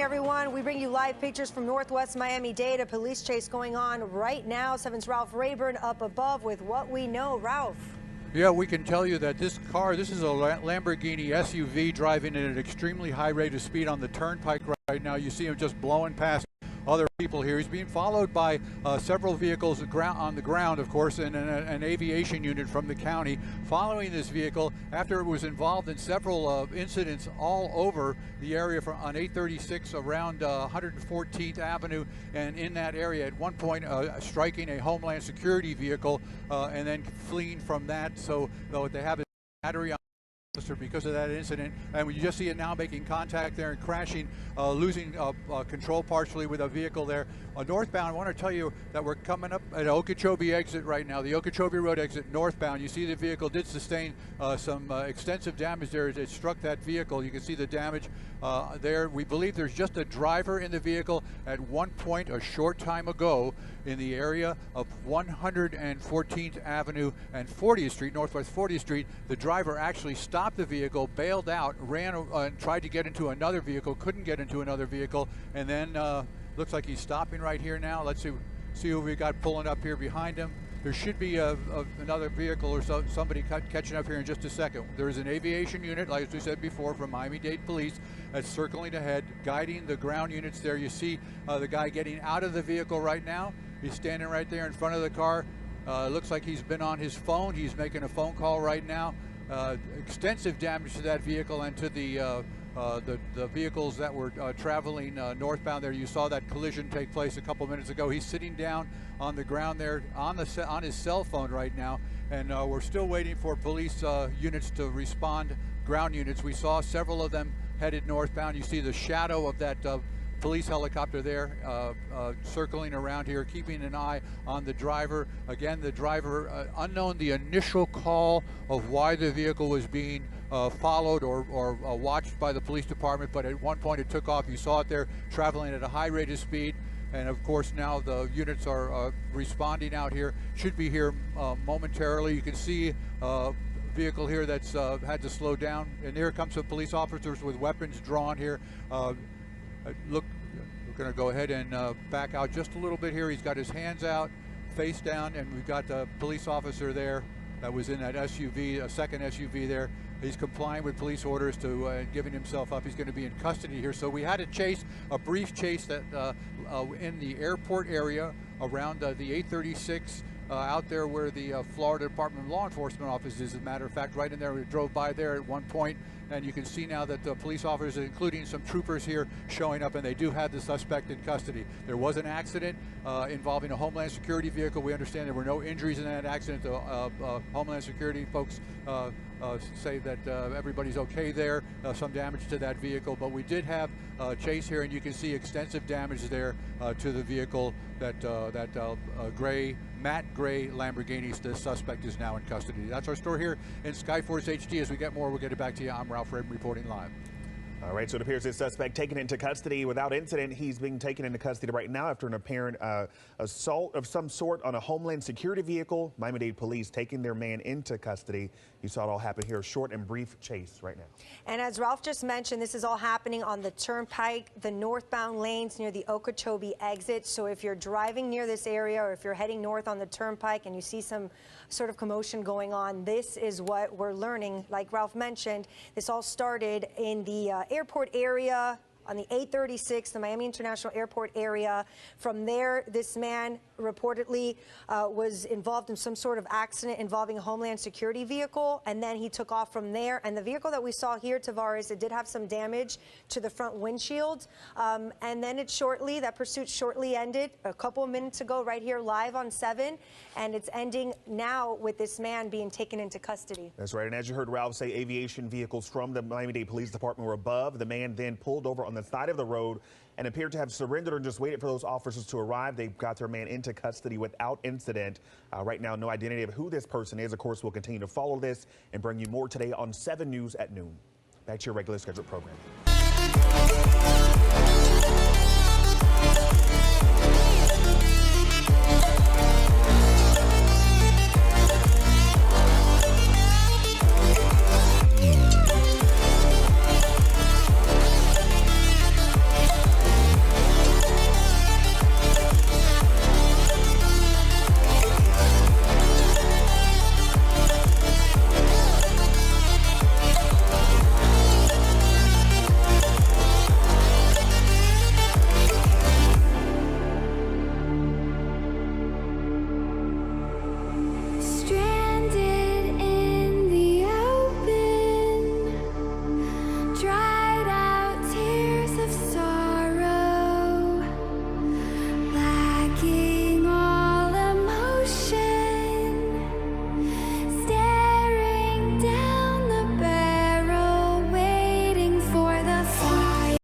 everyone. We bring you live pictures from Northwest Miami-Dade. A police chase going on right now. 7's Ralph Rayburn up above with what we know. Ralph. Yeah, we can tell you that this is a Lamborghini SUV driving at an extremely high rate of speed on the turnpike right now. You see him just blowing past other people here. He's being followed by several vehicles on the ground, of course, and an aviation unit from the county following this vehicle after it was involved in several incidents all over the area on 836 around 114th Avenue and in that area. At one point, striking a Homeland Security vehicle and then fleeing from that. So they have a battery on because of that incident, and you just see it now making contact there and crashing, losing control partially with a vehicle there. Northbound, I want to tell you that we're coming up at Okeechobee exit right now, the Okeechobee Road exit northbound. You see the vehicle did sustain some extensive damage there as it struck that vehicle. You can see the damage there. We believe there's just a driver in the vehicle. At one point a short time ago in the area of 114th Avenue and 40th Street, Northwest 40th Street, the driver actually stopped the vehicle, bailed out, ran and tried to get into another vehicle, couldn't get into another vehicle, and then looks like he's stopping right here now. Let's see who we got pulling up here behind him. There should be another vehicle or somebody catching up here in just a second. There is an aviation unit, like we said before, from Miami-Dade Police that's circling ahead, guiding the ground units there. You see the guy getting out of the vehicle right now. He's standing right there in front of the car. Looks like he's been on his phone. He's making a phone call right now. Extensive damage to that vehicle and to the vehicles that were traveling northbound there. You saw that collision take place a couple minutes ago. He's sitting down on the ground there on his cell phone right now, and we're still waiting for police units to respond, ground units. We saw several of them headed northbound. You see the shadow of that police helicopter there circling around here, keeping an eye on the driver. Again, the driver, unknown the initial call of why the vehicle was being followed or watched by the police department, but at one point it took off. You saw it there traveling at a high rate of speed, and of course now the units are responding out here. Should be here momentarily. You can see vehicle here that's had to slow down, and here comes some police officers with weapons drawn here. Look, we're going to go ahead and back out just a little bit here. He's got his hands out, face down, and we've got the police officer there that was in that SUV, a second SUV there. He's complying with police orders to giving himself up. He's going to be in custody here. So we had a brief chase that in the airport area around the 836 out there where the Florida Department of Law Enforcement office is. As a matter of fact, right in there, we drove by there at one point, and you can see now that the police officers, including some troopers here, showing up, and they do have the suspect in custody. There was an accident involving a Homeland Security vehicle. We understand there were no injuries in that accident. The Homeland Security folks say that everybody's okay there, some damage to that vehicle, but we did have chase here, and you can see extensive damage there to the vehicle that matte gray Lamborghini. The suspect is now in custody. That's our story here in Skyforce HD. As we get more, we'll get it back to you. I'm Ralph Rayburn reporting live. All right, so it appears this suspect taken into custody without incident. He's being taken into custody right now after an apparent assault of some sort on a Homeland Security vehicle. Miami-Dade Police taking their man into custody. You saw it all happen here. Short and brief chase right now. And as Ralph just mentioned, this is all happening on the turnpike, the northbound lanes near the Okeechobee exit. So if you're driving near this area or if you're heading north on the turnpike and you see some sort of commotion going on, this is what we're learning. Like Ralph mentioned, this all started in the airport area on the 836, the Miami International Airport area. From there, this man reportedly was involved in some sort of accident involving a Homeland Security vehicle, and then he took off from there. And the vehicle that we saw here, Tavares, it did have some damage to the front windshield, and then that pursuit shortly ended a couple of minutes ago right here live on 7, and it's ending now with this man being taken into custody. That's right, and as you heard Ralph say, aviation vehicles from the Miami-Dade Police Department were above. The man then pulled over on the side of the road and appeared to have surrendered and just waited for those officers to arrive. They've got their man into custody without incident. Right now, no identity of who this person is. Of course, we'll continue to follow this and bring you more today on 7 News at noon. Back to your regular scheduled program.